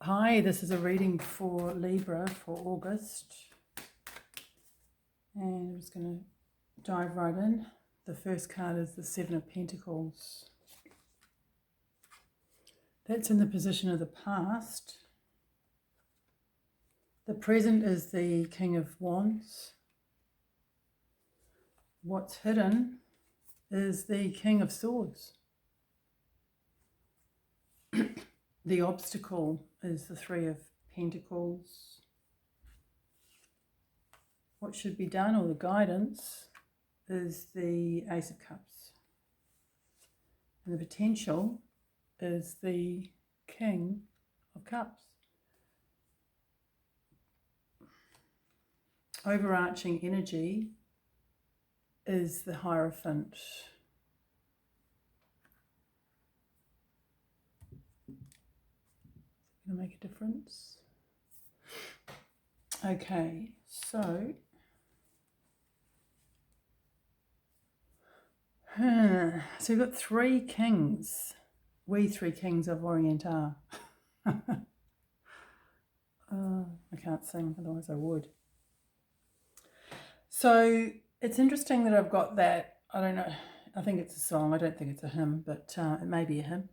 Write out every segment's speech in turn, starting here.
Hi, this is a reading for Libra for August. And I'm just going to dive right in. The first card is the Seven of Pentacles. That's in the position of the past. The present is the King of Wands. What's hidden is the King of Swords. The obstacle is the Three of Pentacles. What should be done, or the guidance, is the Ace of Cups. And the potential is the King of Cups. Overarching energy is the Hierophant. Going to make a difference. Okay, so we've got three kings. We three kings of Orient are. I can't sing, otherwise I would. So it's interesting that I've got that. I don't know. I think it's a song. I don't think it's a hymn, but it may be a hymn.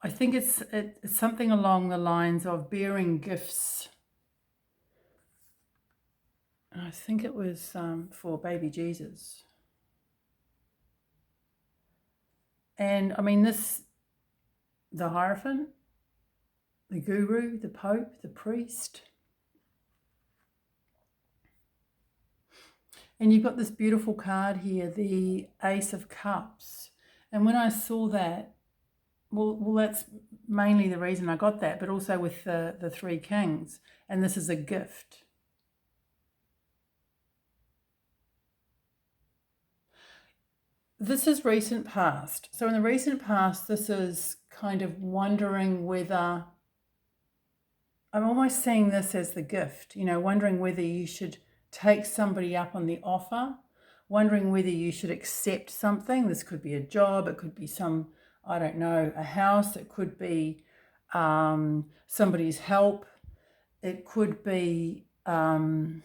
I think it's something along the lines of bearing gifts. I think it was for baby Jesus. And I mean, the Hierophant, the Guru, the Pope, the priest. And you've got this beautiful card here, the Ace of Cups. And when I saw that, well, that's mainly the reason I got that, but also with the three kings. And this is a gift. This is recent past. So in the recent past, this is kind of wondering whether, I'm almost seeing this as the gift, wondering whether you should take somebody up on the offer, wondering whether you should accept something. This could be a job, it could be I don't know, a house, it could be somebody's help, it could be as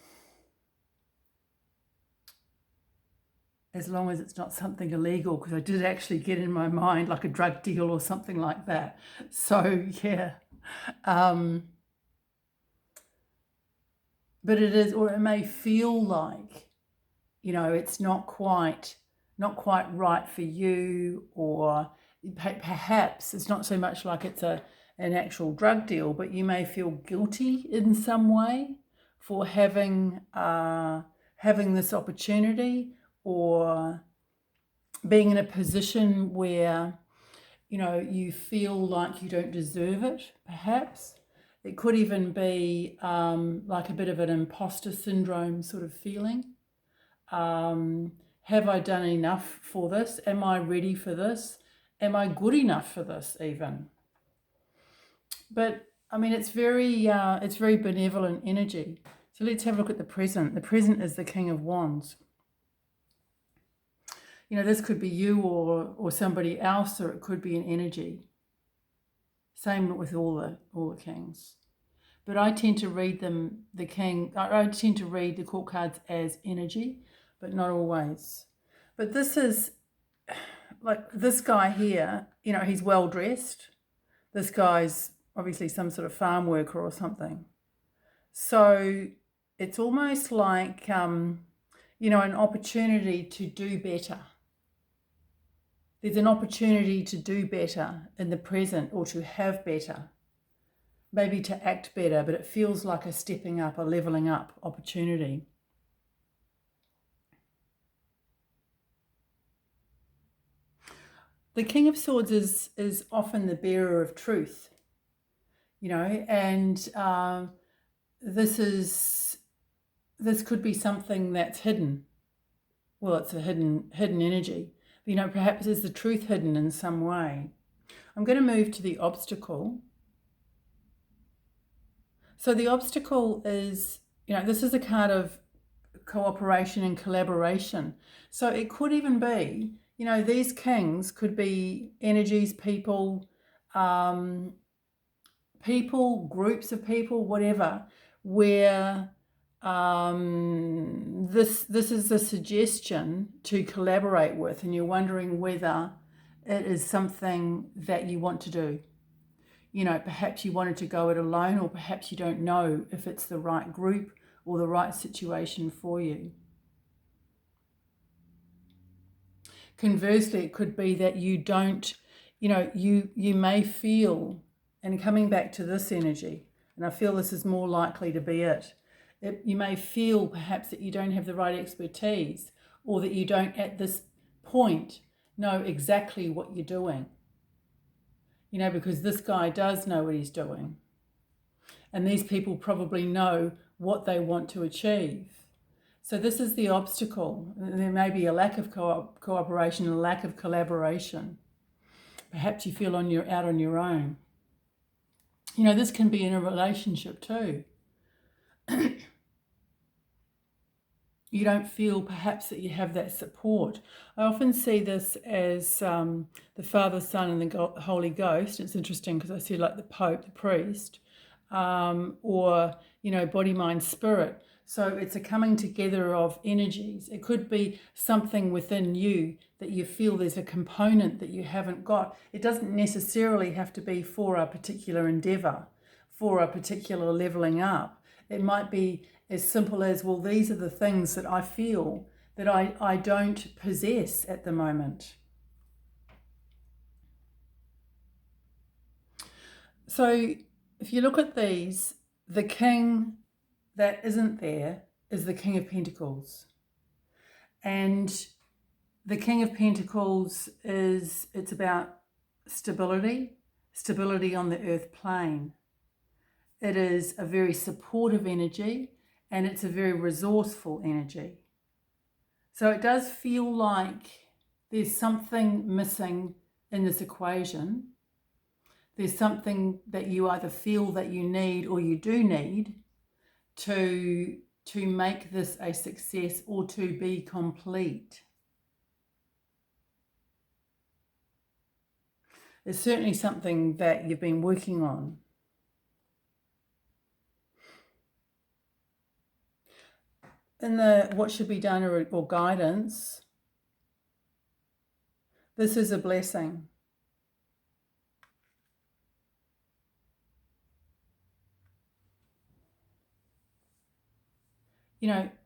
long as it's not something illegal, because I did actually get in my mind like a drug deal or something like that. So yeah, but it is, or it may feel like, it's not quite right for you, or perhaps it's not so much like it's an actual drug deal, but you may feel guilty in some way for having this opportunity, or being in a position where, you feel like you don't deserve it, perhaps. It could even be like a bit of an imposter syndrome sort of feeling. Have I done enough for this? Am I ready for this? Am I good enough for this even? But I mean, it's very benevolent energy. So let's have a look at the present. The present is the King of Wands. This could be you or somebody else, or it could be an energy. Same with all the kings. But I tend to read I tend to read the court cards as energy, but not always. But this is, like this guy here, he's well dressed. This guy's obviously some sort of farm worker or something. So it's almost like, an opportunity to do better. There's an opportunity to do better in the present, or to have better, maybe to act better, but it feels like a stepping up, a leveling up opportunity. The King of Swords is often the bearer of truth, and this could be something that's hidden. Well, it's a hidden energy. Perhaps there's the truth hidden in some way. I'm going to move to the obstacle. So the obstacle is, this is a card of cooperation and collaboration. So it could even be, these kings could be energies, people, people, groups of people, whatever, where this is the suggestion to collaborate with, and you're wondering whether it is something that you want to do. Perhaps you wanted to go it alone, or perhaps you don't know if it's the right group or the right situation for you. Conversely, it could be that you don't, you may feel, and coming back to this energy, and I feel this is more likely to be it, you may feel perhaps that you don't have the right expertise, or that you don't at this point know exactly what you're doing. Because this guy does know what he's doing. And these people probably know what they want to achieve. So this is the obstacle. There may be a lack of cooperation, a lack of collaboration. Perhaps you feel out on your own. This can be in a relationship too. You don't feel perhaps that you have that support. I often see this as the Father, Son, and the Holy Ghost. It's interesting because I see like the Pope, the priest, or, body, mind, spirit. So it's a coming together of energies. It could be something within you that you feel there's a component that you haven't got. It doesn't necessarily have to be for a particular endeavor, for a particular leveling up. It might be as simple as, well, these are the things that I feel that I don't possess at the moment. So if you look at these, the king that isn't there is the King of Pentacles. And the King of Pentacles it's about stability on the earth plane. It is a very supportive energy, and it's a very resourceful energy. So it does feel like there's something missing in this equation. There's something that you either feel that you need or you do need to make this a success or to be complete. It's certainly something that you've been working on. In the what should be done or guidance, this is a blessing.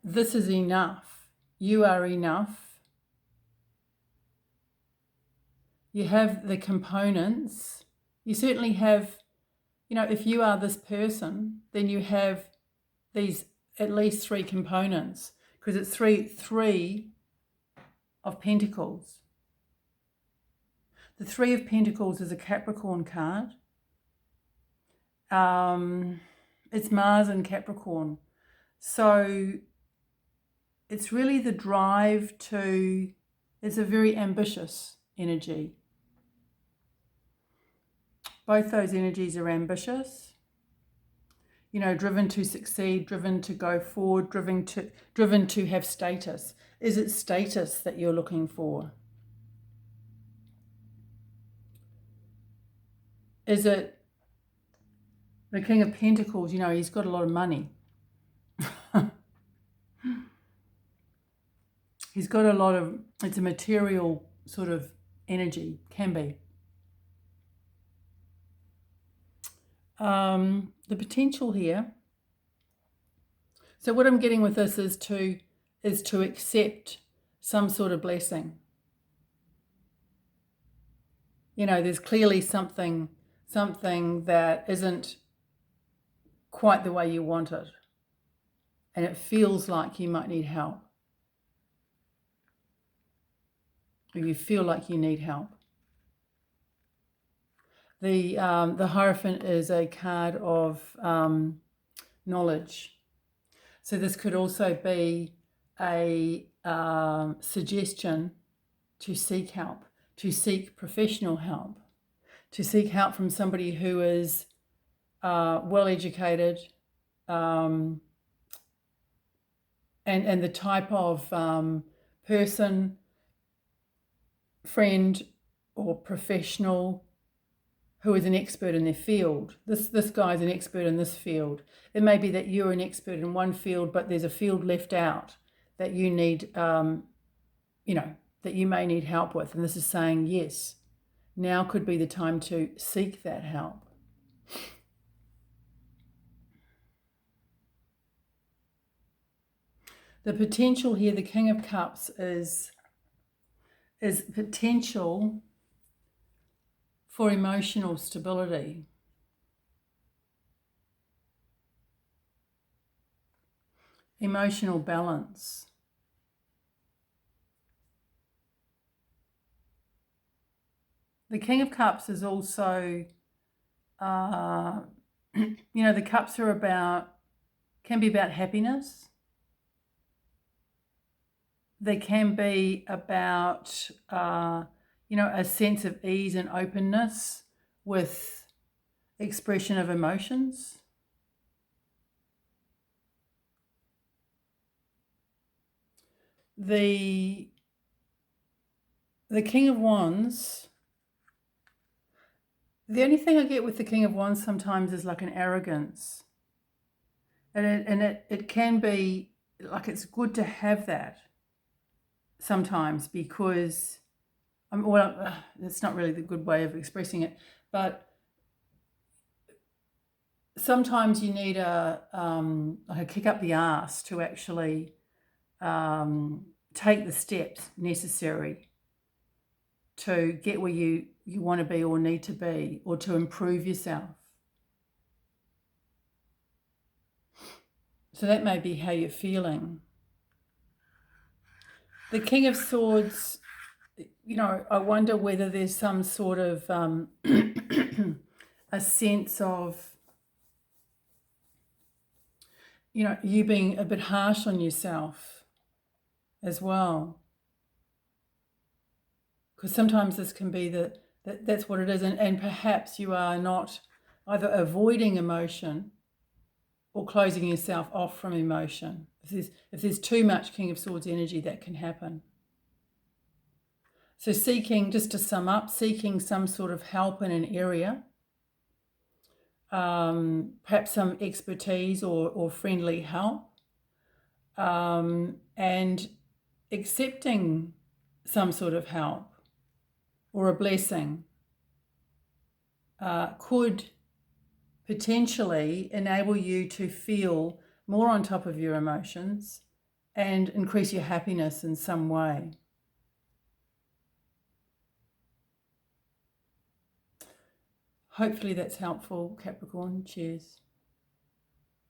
This is enough. You are enough. You have the components. You certainly have, if you are this person, then you have these at least three components, because it's three of Pentacles. The Three of Pentacles is a Capricorn card. It's Mars and Capricorn. So it's really the drive it's a very ambitious energy. Both those energies are ambitious, driven to succeed, driven to go forward, driven to have status. Is it status that you're looking for? Is it the King of Pentacles? He's got a lot of money. He's got it's a material sort of energy, can be. The potential here. So what I'm getting with this is to accept some sort of blessing. There's clearly something that isn't quite the way you want it. And it feels like you might need help. Or you feel like you need help. The Hierophant is a card of knowledge. So this could also be a suggestion to seek help, to seek professional help, to seek help from somebody who is well-educated, and the type of person, friend or professional who is an expert in their field. This guy is an expert in this field. It may be that you're an expert in one field, but there's a field left out that you need, that you may need help with. And this is saying, yes, now could be the time to seek that help. The potential here, the King of Cups, is potential for emotional stability. Emotional balance. The King of Cups is also, the cups can be about happiness. They can be about, a sense of ease and openness with expression of emotions. The King of Wands, the only thing I get with the King of Wands sometimes is like an arrogance. And it can be like, it's good to have that sometimes, because it's not really the good way of expressing it, but sometimes you need a kick up the arse to actually take the steps necessary to get where you want to be or need to be, or to improve yourself. So that may be how you're feeling. The King of Swords, I wonder whether there's some sort of a sense of, you being a bit harsh on yourself as well. Because sometimes this can be that's what it is. And perhaps you are not either avoiding emotion or closing yourself off from emotion. If there's too much King of Swords energy, that can happen. So just to sum up, seeking some sort of help in an area, perhaps some expertise or friendly help, and accepting some sort of help or a blessing could potentially enable you to feel more on top of your emotions and increase your happiness in some way. Hopefully that's helpful, Capricorn. Cheers.